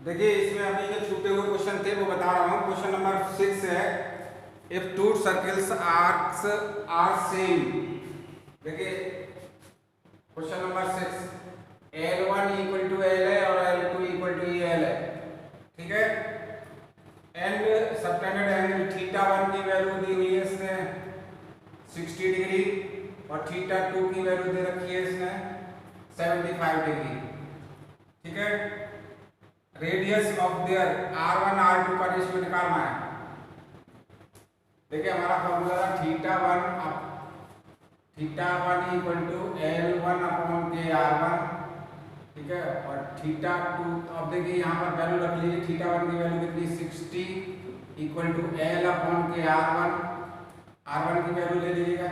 देखिए इसमें अभी जो छूटे हुए क्वेश्चन थे वो बता रहा हूँ। क्वेश्चन नंबर 6 है, if two circles arcs are same. देखिए question number 6, L1 equal to L है और L2 इक्वल टू एल है, ठीक है। एंड सबटेंडेड एंगल θ1 की वैल्यू दी हुई है इसने 60 डिग्री और θ2 की वैल्यू दे रखी है इसने 75 डिग्री, ठीक है। Radius of their R1 R2 का रेशियो निकालना है। देखिए हमारा फॉर्मूला था θ1 इक्वल टू L1 अपॉन के R1, ठीक है। और θ2, अब देखिए यहाँ पर वैल्यू रख लीजिए, θ1 की वैल्यू कितनी 60 इक्वल टू L अपॉन के R1 की वैल्यू ले लीजिएगा,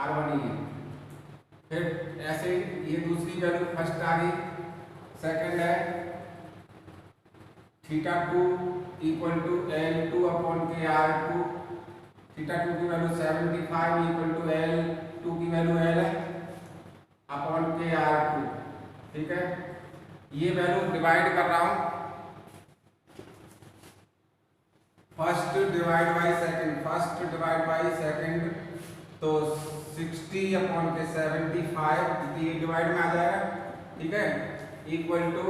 R1 ही है। फिर ऐसे ये दूसरी वैल्यू फर्स्ट आ गई, सेकंड है θ2 इक्वल टू L2 अपॉन के R2, θ2 की वैल्यू 75 इक्वल टू L2 की वैल्यू L है अपॉन के R2, ठीक है। ये वैल्यू डिवाइड कर रहा हूं, फर्स्ट डिवाइड बाई सेकंड, तो 60 अपॉन के 75 ये डिवाइड में आ जाएगा, ठीक है। इक्वल टू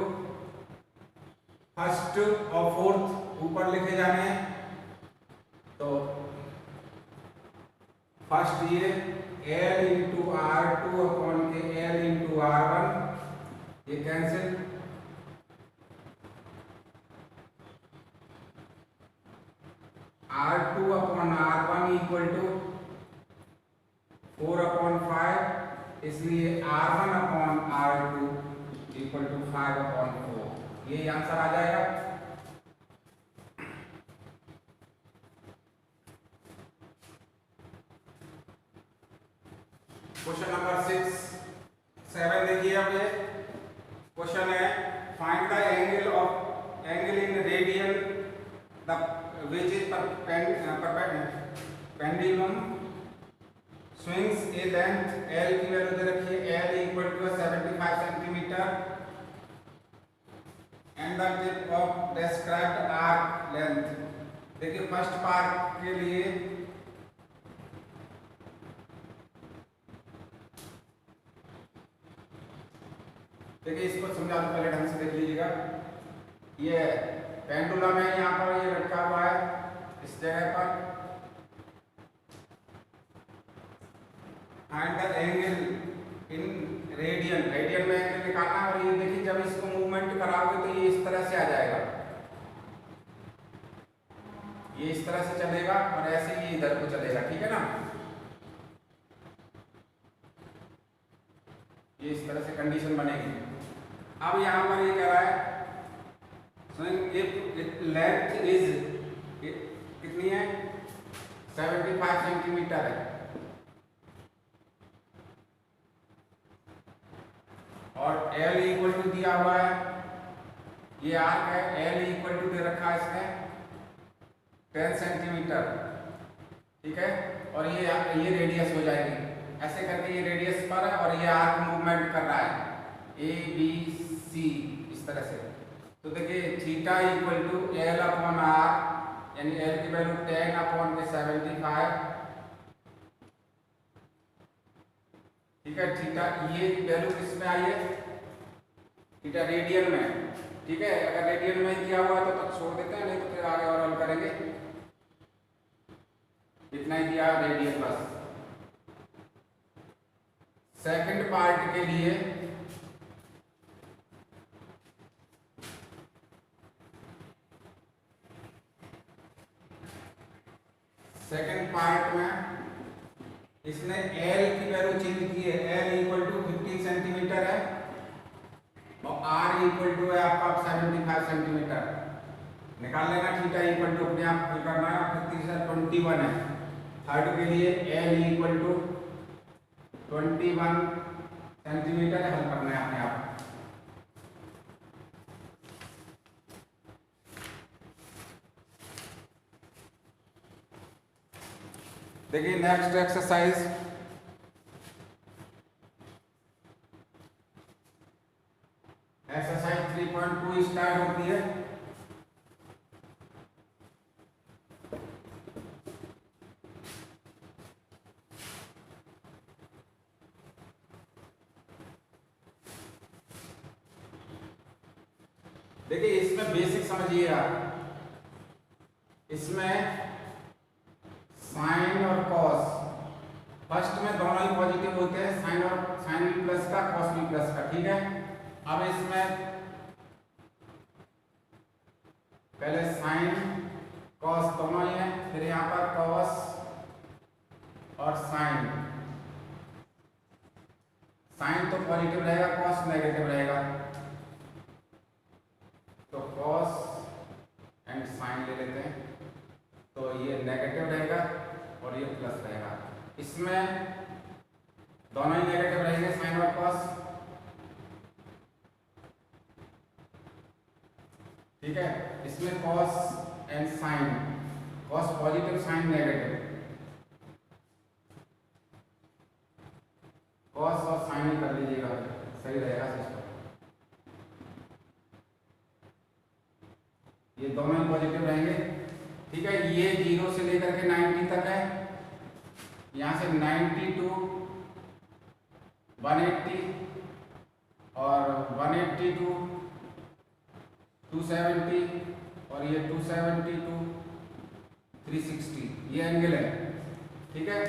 फर्स्ट और फोर्थ ऊपर लिखे जाने हैं, तो फर्स्ट ये L इंटू R2 अपॉन के L इंटू R1, ये cancel, R2 upon R1 equal to 4 upon 5, इसलिए R1 upon R2 equal to 5 upon 4, ये आंसर आ जाएगा। क्वेश्चन नंबर 7 देखिए, अब ये क्वेश्चन है, find the angle in radian the which is pendulum swings a length L की value दे रखी है, L equal to 75 centimetre and the tip of described arc length. देखिए फर्स्ट पार्ट के लिए देखिए इसको समझा दो, पहले ढंग से देख लीजिएगा। ये पेंडुलम है, यहाँ पर ये रखा हुआ है इस जगह पर, find the angle in radian में एंगल निकालना। और ये देखिए जब इसको मूवमेंट कराओगे तो ये इस तरह से आ जाएगा, ये इस तरह से चलेगा और ऐसे ही इधर को चलेगा, ठीक है ना। ये इस तरह से कंडीशन बनेगी। अब यहाँ पर ये कह रहा है लेंथ इज कितनी है 75 सेंटीमीटर है, और L इक्वल टू दिया हुआ है, ये आर्क है, L इक्वल टू दे रखा है इसने 10 सेंटीमीटर, ठीक है। और ये रेडियस हो जाएगी, ऐसे करके ये रेडियस पर है और ये आर्क मूवमेंट कर रहा है ABC इस तरह से। तो देखिए theta equal to L upon R, यानी L की वैल्यू 10 अपॉन के 75, ठीक है। थीटा ये वैल्यू किस में आई है, थीटा रेडियन में, ठीक है। अगर रेडियन में किया हुआ तो तक छोड़ देते हैं, नहीं तो फिर आगे और हल करेंगे। इतना ही दिया रेडियन बस। सेकंड पार्ट के लिए में इसने L की वैल्यू चेंज की है, L इक्वल टू 15 सेंटीमीटर है और R इक्वल टू है आपका 75 सेंटीमीटर। निकाल लेना, थीटा इक्वल टू अपने आप करना है, 50 से 21 है। थर्ड के लिए L इक्वल टू 21 सेंटीमीटर हल करना है अपने आप। देखिए नेक्स्ट एक्सरसाइज, एक्सरसाइज 3.1 3.2 स्टार्ट होती है। देखिए इसमें बेसिक समझिएगा, इसमें साइन और कॉस फर्स्ट में दोनों ही पॉजिटिव होते हैं, साइन भी प्लस का, कॉस भी प्लस का, ठीक है। अब इसमें पहले साइन कॉस दोनों ही है, फिर यहाँ पर कॉस और साइन तो पॉजिटिव रहेगा, कॉस नेगेटिव रहेगा, तो कॉस एंड साइन ले लेते हैं, तो ये नेगेटिव रहेगा और ये प्लस रहेगा। इसमें दोनों ही नेगेटिव रहेंगे, साइन और कॉस, ठीक है। इसमें cos and sine, cos positive sine negative, cos और साइन ही कर लीजिएगा, सही रहेगा सिस्टम। ये दोनों ही पॉजिटिव रहेंगे, ठीक है। ये 0 से लेकर के 90 तक है, यहाँ से 90 टू 180 और 180 टू 270 और ये 270 टू 360, ये एंगल है, ठीक है।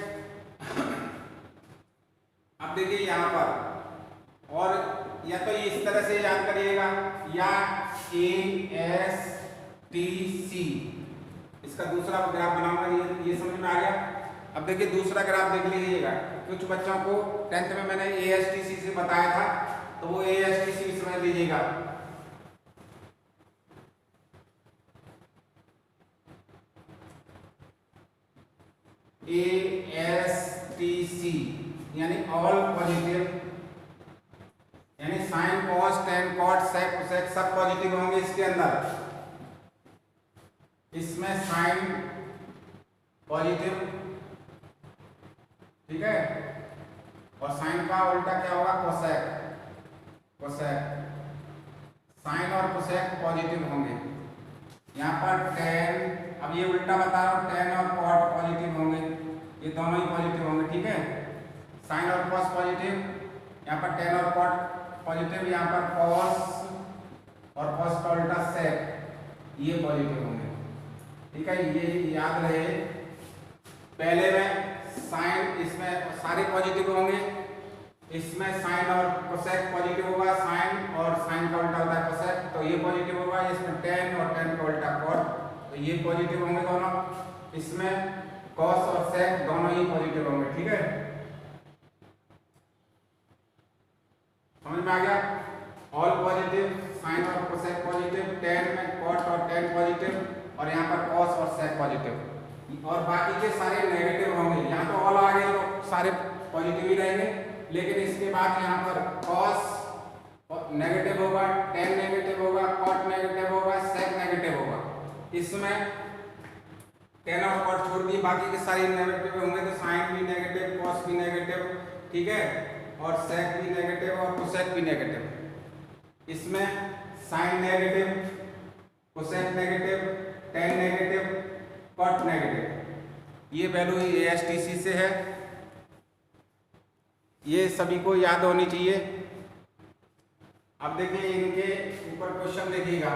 अब देखिए यहाँ पर, और या तो ये इस तरह से याद करिएगा या ASTC, इसका दूसरा ग्राफ बनाऊंगा, ये समझ में आ गया। अब देखिए दूसरा ग्राफ देख लीजिएगा, कुछ बच्चों को 10th में मैंने ASTC से बताया था, तो वो ASTC भी समझ लीजिएगा। ASTC यानी ऑल पॉजिटिव, यानी sine cos tan cot sec cosec सब पॉजिटिव होंगे इसके अंदर। इसमें साइन पॉजिटिव, ठीक है, और साइन का उल्टा क्या होगा, कोसेक, साइन और कोसेक पॉजिटिव होंगे। यहाँ पर टेन, अब ये उल्टा बता रहा हूँ, टेन और कॉट पॉजिटिव होंगे, ये दोनों ही पॉजिटिव होंगे, ठीक है। साइन और कॉस पॉजिटिव, यहाँ पर टेन और कॉट पॉजिटिव, यहाँ पर कॉस और कॉस का उल्टा सेक, ये पॉजिटिव होंगे, ठीक है। ये याद रहे, पहले में साइन, इसमें सारे पॉजिटिव होंगे, इसमें साइन और कोसेक पॉजिटिव होगा, साइन और साइन का उल्टा होता है कोसेक, तो ये पॉजिटिव होगा। इसमें टेन और टेन का उल्टा कॉट, तो ये पॉजिटिव होंगे दोनों। इसमें कॉस और सेक दोनों ही पॉजिटिव होंगे, ठीक है, समझ में आ गया। ऑल पॉजिटिव, साइन और कोसेक पॉजिटिव, टेन में कॉट और टेन पॉजिटिव, और यहाँ पर कॉस और सेक पॉजिटिव, और बाकी के सारे नेगेटिव होंगे। यहाँ तो ऑल आ गए तो सारे पॉजिटिव ही रहेंगे, लेकिन इसके बाद यहाँ पर कॉस नेगेटिव होगा, टेन नेगेटिव होगा, कॉट नेगेटिव होगा, सेक नेगेटिव होगा। इसमें टेन और कॉट छोड़ दी, बाकी के सारे नेगेटिव होंगे, तो साइन भी नेगेटिव, कॉस भी नेगेटिव, ठीक है, और सेक भी नेगेटिव और कोसेक भी नेगेटिव। इसमें sine negative, cosec negative, tan negative, cot negative, ये वैल्यू ASTC से है, ये सभी को याद होनी चाहिए। अब देखिए इनके ऊपर क्वेश्चन देखिएगा,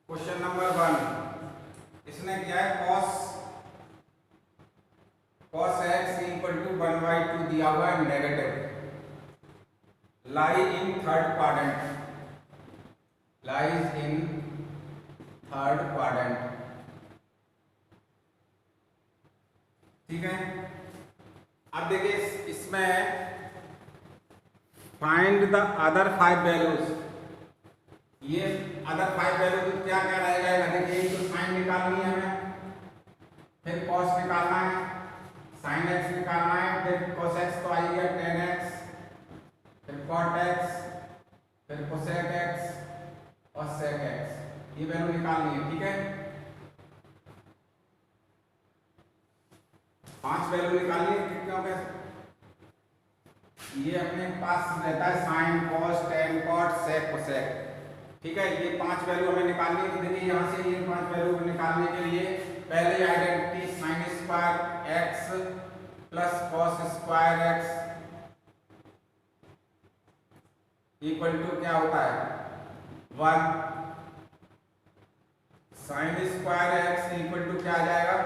क्वेश्चन नंबर 1, इसने क्या है, cos x इक्वल टू 1/2 दिया हुआ है negative, lies in third quadrant, ठीक है। अब देखिए इसमें फाइंड द अदर 5 वैल्यूज, ये अदर 5 वैल्यू क्या क्या रहेगा, देखिए तो साइन निकालनी है हमें, फिर कॉस निकालना है, साइन एक्स निकालना है, फिर कोस एक्स तो आ गया 10x, फिर कॉट एक्स, फिर कोसेक एक्स और सेक एक्स, ये वैल्यू निकालनी है, ठीक है। 5 वैल्यू निकालनी है क्यों कैसे, ये अपने पास रहता है sine cos tan cot sec cosec, ठीक है। ये 5 वैल्यू हमें निकालनी है। तो देखिए यहाँ से ये 5 वैल्यू निकालने के लिए पहले identity sine square x plus cos square x equal to क्या होता है 1, sine square x equal to क्या आ जाएगा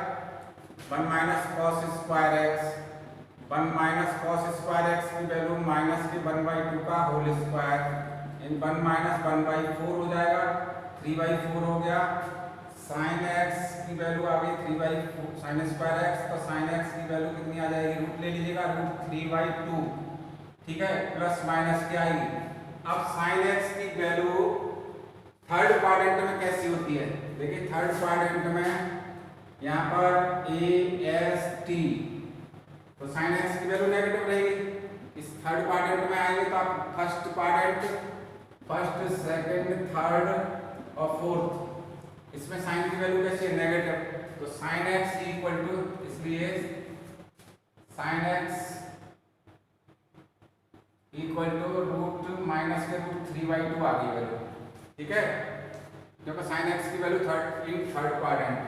1 minus cos square x, 1 minus cos square x की वैल्यू माइनस के 1/2 का होल स्क्वायर, इन 1 माइनस 1/4 हो जाएगा, 3/4 हो गया। साइन एक्स की वैल्यू आ गई 3/4 साइन स्क्वायर एक्स, तो साइन एक्स की वैल्यू कितनी आ जाएगी, रूट ले लीजिएगा, √3/2, ठीक है, प्लस माइनस क्या आएगी। अब साइन एक्स की वैल्यू थर्ड क्वाड्रेंट में कैसी होती है, देखिए थर्ड क्वाड्रेंट में यहाँ पर AST, तो साइन एक्स की वैल्यू नेगेटिव रहेगी। इस थर्ड क्वाड्रेंट में आएंगे तो आप first quadrant, first second third और फोर्थ, इसमें साइन की वैल्यू कैसी है नेगेटिव, तो साइन एक्स इक्वल टू, इसलिए sine x equal to root minus के √3/2 आ गई वैल्यू, ठीक है, क्योंकि साइन एक्स की वैल्यू थर्ड क्वाड्रेंट।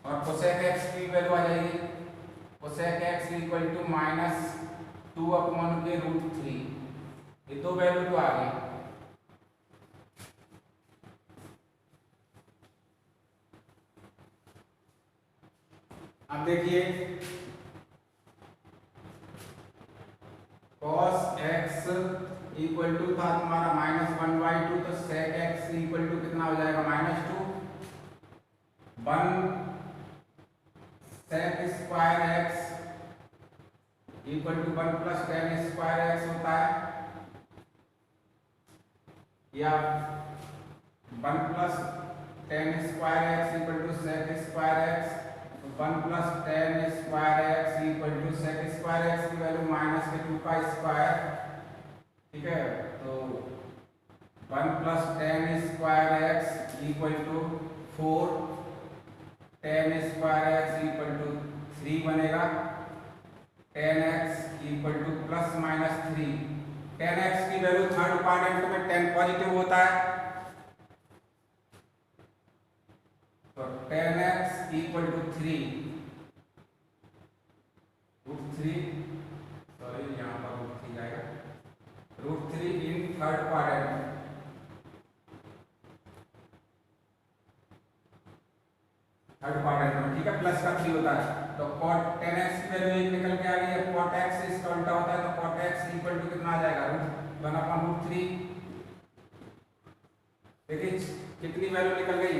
और कोसेक एक्स की वैल्यू आ जाएगी, कोसेक एक्स इक्वल टू -2/√3, ये दो वैल्यू तो आ गई। अब देखिए cos x इक्वल टू था तुम्हारा -1/2, तो sec x इक्वल टू कितना हो जाएगा -2, 1 sec square x equal to 1 plus tan square x होता है, या 1 plus tan square x equal to sec square x, 1 plus tan square x equal to sec square x की value -2 का square, ठीक है, तो 1 plus tan square x equal to 4, tan square x equal to 3 बनेगा, tan x equal to ±3, tan x की value third quadrant में 10 positive होता है, तो tan x equal to 3, √3, sorry यहाँ पर √3 जाएगा, √3 इन थर्ड क्वाड्रेंट, में, ठीक है, प्लस का 3 होता है, तो cot tan x की वैल्यू एक निकल के आ गई है, cot x इसका उल्टा होता है, तो cot x इक्वल टू कितना आ जाएगा 1/√3। देखिए कितनी वैल्यू निकल गई,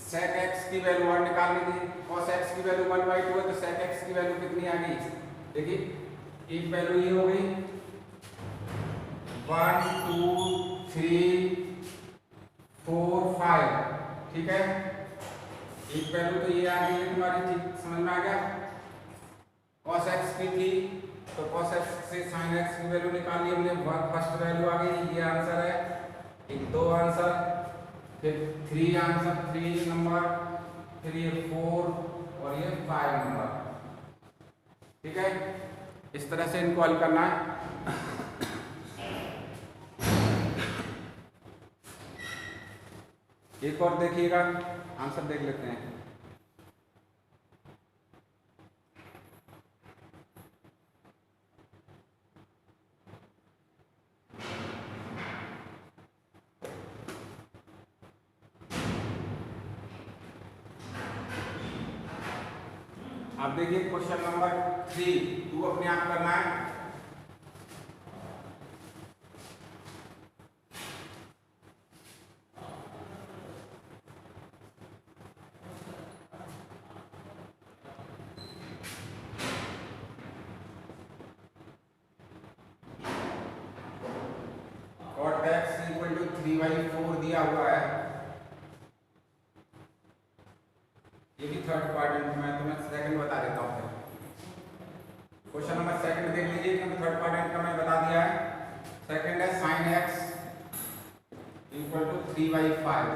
sec x की वैल्यू 1 निकालनी थी, cos x की वैल्यू 1/2 है, तो sec x की वैल्यू कितनी आ गई, देखिए एक वैल्यू ये हो गई 1 2 3 4 5, ठीक है, एक वैल्यू तो ये आ गई तुम्हारी, ठीक समझ में आ गया। cos x की थी, तो cos x से sin x की वैल्यू निकाल ली हमने, फर्स्ट वैल्यू आ गई, ये आंसर है, एक 2 आंसर, फिर 3 आंसर, 3 नंबर, फिर ये 4 और ये 5 नंबर, ठीक है, इस तरह से इनको हल करना है। एक और देखिएगा, आंसर देख लेते हैं। अब देखिए क्वेश्चन नंबर 3, तू अपने आप करना है। cot x इक्वल टू 3/4 दिया हुआ है, ये भी थर्ड क्वाड्रेंट में, तो मैं सेकंड बता देता हूँ। क्वेश्चन नंबर सेकंड देख लीजिए, क्योंकि थर्ड क्वाड्रेंट का मैंने बता दिया है। सेकंड है sin x equal to 3/5।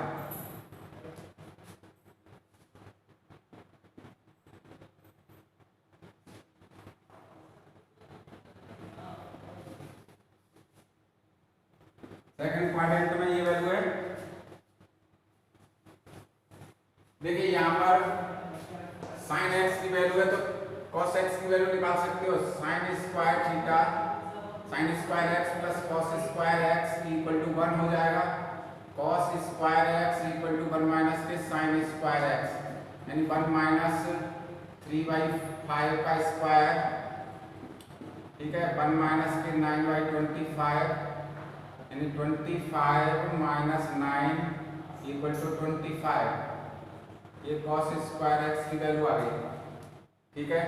Second quadrant में ये वैल्यू है। देखिए यहाँ पर साइन एक्स की वैल्यू है तो कॉस एक्स की वैल्यू निकाल सकते हो। Sine square theta sine square x plus cos square x equal to 1 हो जाएगा। Cos square x equal to 1 minus के साइन स्क्वायर एक्स यानी 1 माइनस 3/5 का स्क्वायर, ठीक है। 1 माइनस के 9/25 यानी 25 माइनस 9 इक्वल टू 25। ये कॉस स्क्वायर एक्स की वैल्यू आ गई, ठीक है।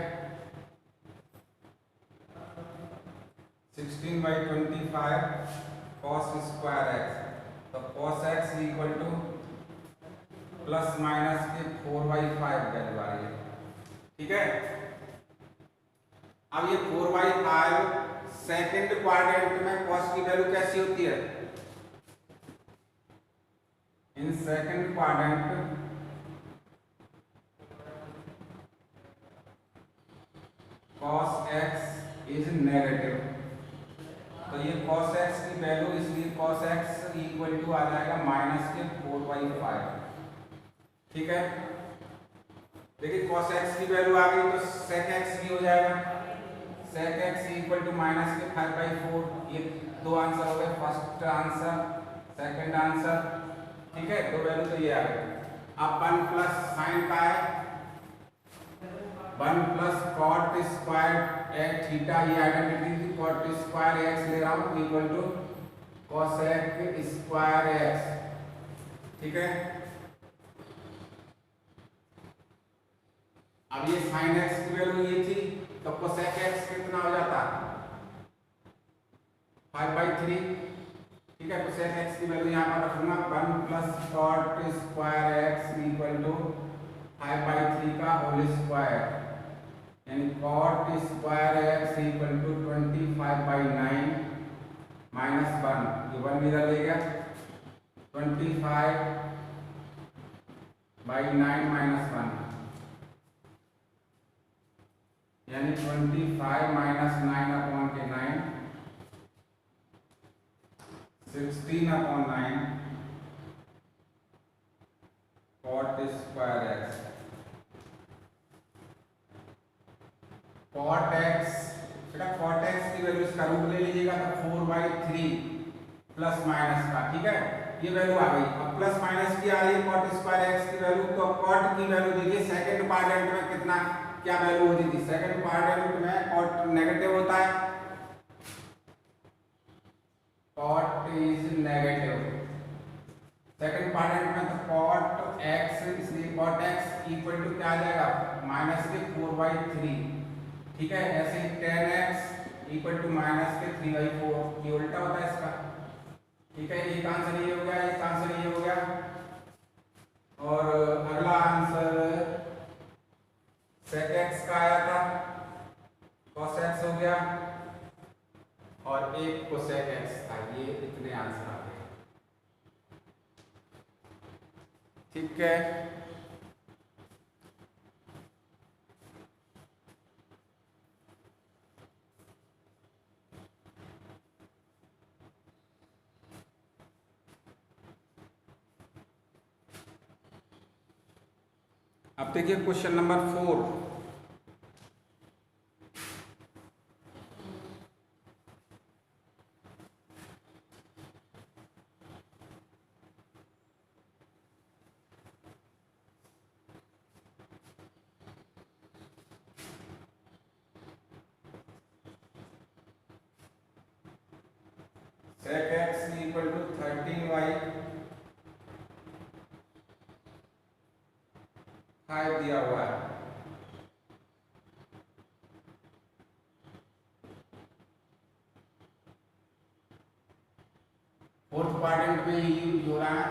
16/25 कॉस स्क्वायर एक्स, तो cos x equal to plus minus के 4/5 वैल्यू आ रही है, ठीक है। अब ये 4/5 सेकेंड क्वाड्रेंट में कॉस की वैल्यू कैसी होती है? In second quadrant cos x is negative, तो ये cos x की वैल्यू, इसलिए cos x इक्वल टू आ जाएगा माइनस के 4/5, ठीक है। देखिए cos x की वैल्यू आ गई तो sec x भी हो जाएगा। sec x equal to minus के 5/4। ये दो आंसर हो गए, फर्स्ट आंसर सेकंड आंसर, ठीक है। दो वैल्यू तो ये आ गई। अब 1 प्लस साइन का है 1 plus cot square x theta, ये आइडेंटिटी थी। कॉट स्क्वायर एक्स ले रहा हूँ equal to cosec square x, ठीक है। अब ये साइन एक्स की वैल्यू ये थी तो कोसेक एक्स कितना हो जाता? 5/3, ठीक है। कोसेक एक्स की वैल्यू यहाँ पर रखूंगा 1 plus cot square x equal to 5/3 का होल स्क्वायर यानी cot square x equal to 25/9 minus 1, ये 1 इधर ले गया। 25/9 माइनस 1 यानी 25 minus 9/9 16/9 cot square x. Cot x, बेटा कॉट एक्स की वैल्यू इसका रूट ले लीजिएगा तो 4/3 प्लस माइनस का, ठीक है। ये वैल्यू आ गई। अब प्लस माइनस की आ रही है कॉट स्क्वायर एक्स की वैल्यू, तो कॉट की वैल्यू देखिए सेकंड क्वाड्रेंट में कितना क्या वैल्यू होती थी? सेकंड क्वाड्रेंट में कॉट नेगेटिव होता है, cot is negative second quadrant में। तो कॉट एक्स, इसलिए कॉट एक्स इक्वल टू क्या आ जाएगा? माइनस के 4/3, ठीक है। ऐसे ही tan x equal to minus के 3/4, ये उल्टा होता है इसका, ठीक है। एक आंसर ये हो गया, एक आंसर ये हो गया। और अगला आंसर sec x का आया था, cos x हो गया और एक cosec x था। ये इतने आंसर आ गए, ठीक है। अब देखिए question number 4। sec x equal to 13/5 दिया हुआ है। फोर्थ क्वाड्रेंट में ये यूज हो रहा है।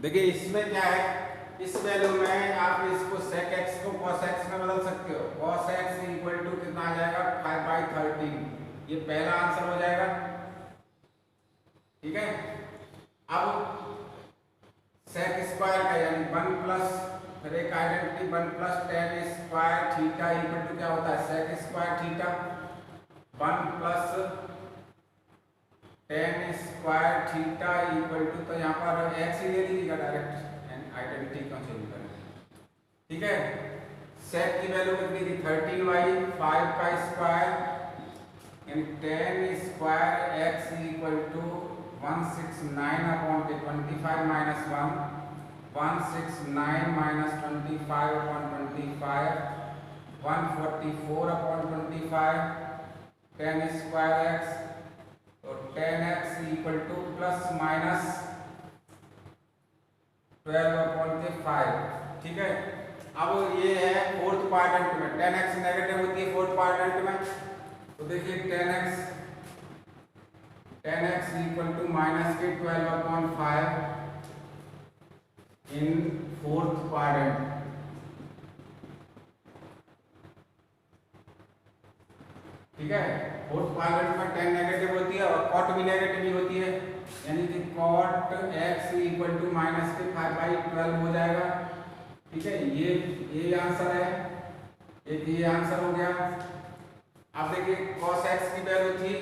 देखिए इसमें क्या है, इस वैल्यू में आप इसको sec x को cos x में बदल सकते हो। cos x इक्वल टू कितना आ जाएगा? 5/13 ये पहला आंसर हो जाएगा। ठीक है, अब सेक स्क्वायर का यानी 1 प्लस फिर एक identity 1 plus tan square theta equal to क्या होता है sec square theta 1 plus tan square theta equal to, तो यहाँ पर एक्स ही दे दीजिएगा डायरेक्ट आइडेंटिटी क्यों चेंज करें। ठीक है, सेक की वैल्यू कितनी थी 13y 5 का स्क्वायर यानी 10 square x equal to 169 upon 25 minus 1 169 minus 25 upon 25 144 upon 25 10 square x तो 10x equal to plus minus 12 upon के 5। ठीक है, अब ये है फोर्थ क्वाड्रेंट में 10x नेगेटिव होती है फोर्थ क्वाड्रेंट में, तो देखिए 10x इक्वल टू माइनस के 12 अपॉन 5 इन फोर्थ क्वाड्रेंट। ठीक है, फोर्थ क्वाड्रेंट में 10 नेगेटिव होती है और कॉट भी नेगेटिव ही होती है, यानी कि cot x equal to minus के 5/12 हो जाएगा। ठीक है, ये आंसर है, एक ये आंसर हो गया। अब देखिए cos x की वैल्यू थी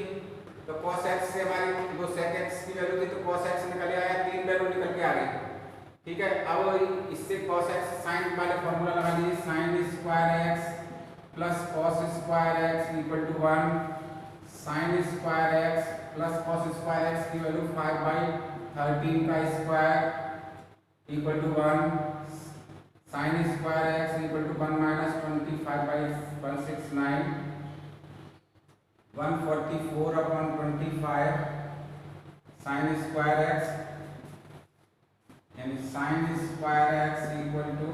तो cos x से हमारी जो sec x की वैल्यू थी तो cos x निकल आया, तीन वैल्यू निकल के आ गई। ठीक है, अब इससे cos x sin वाले फॉर्मूला लगा लीजिए sin square x plus cos square x equal to 1 sin square x plus cos square x की वैल्यू 5/13 का square equal to 1 sin square x equal to 1 minus 25/169 144 upon 25 sin square x यानी sin square x equal to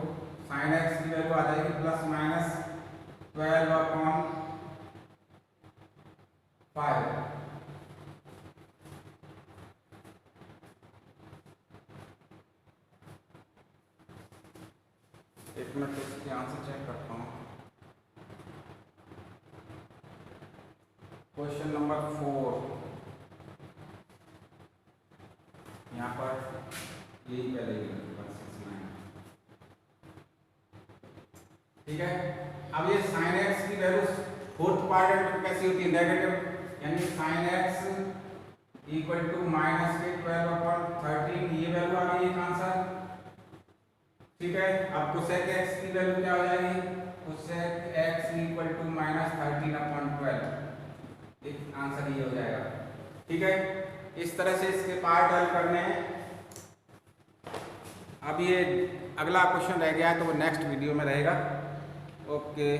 sin x की value आ जाएगी plus minus 12 upon 5। एक minute इसके answer check करता हूँ। क्वेश्चन नंबर 4 यहाँ पर यही पहले 169। ठीक है, अब ये sin x की वैल्यू फोर्थ क्वाड्रेंट में कैसी होती है नेगेटिव, यानी sin x equal to minus के 12 अपॉन 13 ये वैल्यू आ गई एक आंसर। ठीक है, अब cosec x की वैल्यू क्या हो जाएगी cosec x equal to minus 13 upon 12 एक आंसर ये हो जाएगा। ठीक है, इस तरह से इसके पार्ट हल करने हैं। अब ये अगला क्वेश्चन रह गया है तो वो नेक्स्ट वीडियो में रहेगा। ओके।